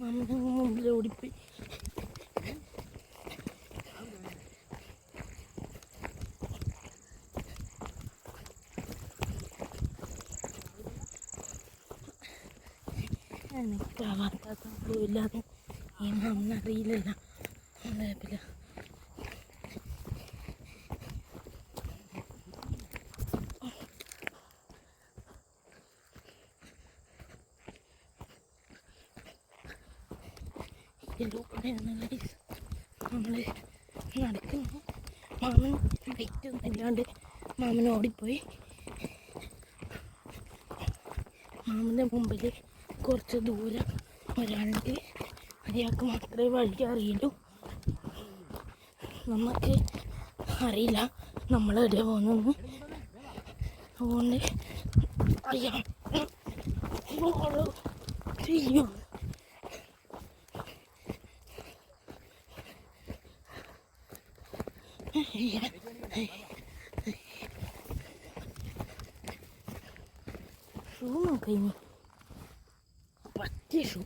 മുമ്പിൽ ഓടിപ്പോയി. എനിക്കാവാത്തതും ഈ മണ്ണറിയില്ല. അതേപോലെ ഇതിലൂടെയാണ് നമ്മൾ നടക്കുന്നു. മാമൻ ലൈറ്റ് ഒന്നും ഇല്ലാണ്ട് മാമൻ ഓടിപ്പോയി. മാമൻ്റെ മുമ്പിൽ കുറച്ച് ദൂരം ഒരാളുണ്ട്. അയാൾക്ക് മാത്രമേ വഴി അറിയുള്ളൂ. നമുക്ക് അറിയില്ല നമ്മളെവിടെ പോകുന്നു. അതുകൊണ്ട് അയ്യോ ഷൂ നോക്കി പറ്റിയ ഷൂ.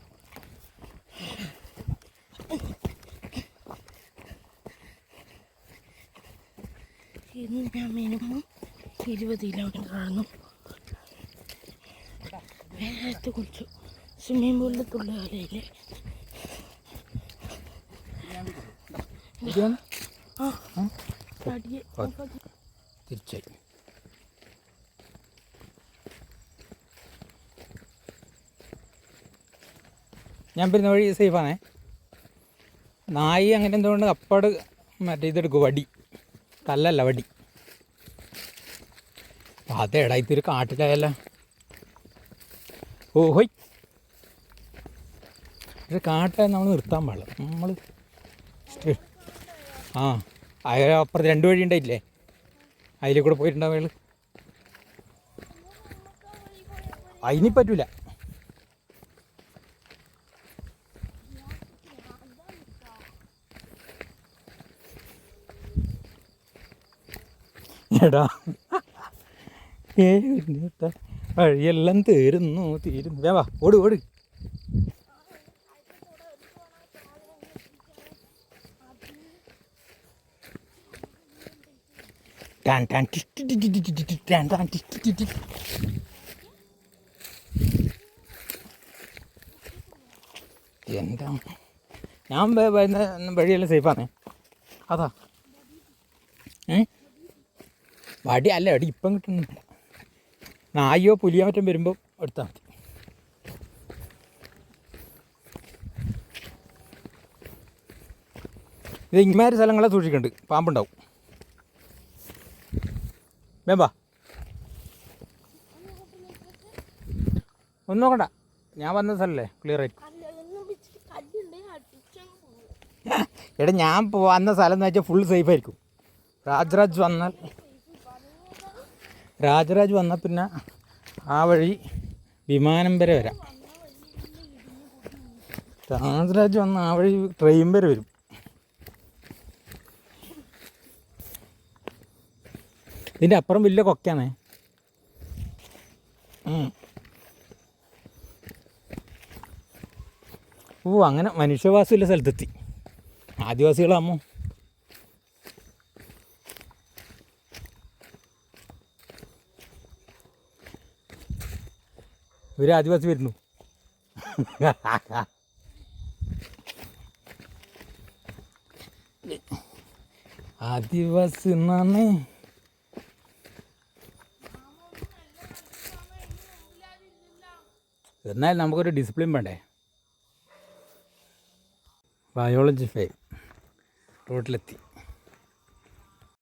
ഇന്ന് ഞാൻ മിനിമം 20 കിലോമീറ്റർ ആയിരുന്നു. വേഗത്ത് കുളിച്ചു. സ്വിമ്മിംഗ് പൂളിൽ തുള്ളുകാലയില്ലേ. തിരിച്ചായി ഞാൻ വരുന്ന വഴി സേഫാണേ. നായി അങ്ങനെ എന്തുകൊണ്ട് അപ്പാട് മറ്റേ ഇതെടുക്കും, വടി, കല്ലല്ല വടി. അതേടാ ഇതൊരു കാട്ടിലായല്ല. ഓ ഹോയ്, ഒരു കാട്ടിലായ നമ്മൾ നിർത്താൻ പാടില്ല. നമ്മൾ അപ്പുറത്ത് 2 വഴി ഉണ്ടായില്ലേ, അതിൽ കൂടെ പോയിട്ടുണ്ടാവും അയാൾ. അതിനി പറ്റൂല. എടാ വഴിയെല്ലാം തീരുന്നു. വേവാ, ഓട് ഓട്. എന്താ ഞാൻ വരുന്ന വഴിയെല്ലാം സേഫാണ്. അതാ വടി അല്ല, വടി ഇപ്പം കിട്ടുന്നില്ല. നായോ പുലിയോ മറ്റും വരുമ്പോൾ എടുത്താൽ മതി. ഇത് ഇങ്ങമാര് സ്ഥലങ്ങളെ സൂക്ഷിക്കുന്നുണ്ട്, പാമ്പുണ്ടാവും. വേമ്പാ, ഒന്നും നോക്കണ്ട, ഞാൻ വന്ന സ്ഥലല്ലേ ക്ലിയർ ആയിട്ട്. എടാ ഞാൻ വന്ന സ്ഥലം എന്ന് വെച്ചാൽ ഫുൾ സേഫ് ആയിരിക്കും. രാജരാജ് വന്നാൽ പിന്നെ ആ വഴി വിമാനം വരെ വരാം. രാജരാജ് വന്ന ആ വഴി ട്രെയിൻ വരെ വരും. ഇതിൻ്റെ അപ്പുറം വലിയ കൊക്കയാണേ. ഓ, അങ്ങനെ മനുഷ്യവാസമുള്ള സ്ഥലത്തെത്തി. ആദിവാസികളാമോ? ഇവര് ആദിവാസി വരുന്നു. ആദിവാസി എന്നാണ്. എന്നാൽ നമുക്കൊരു ഡിസിപ്ലിൻ വേണ്ടേ. ബയോളജി 5 റോഡിലെത്തി.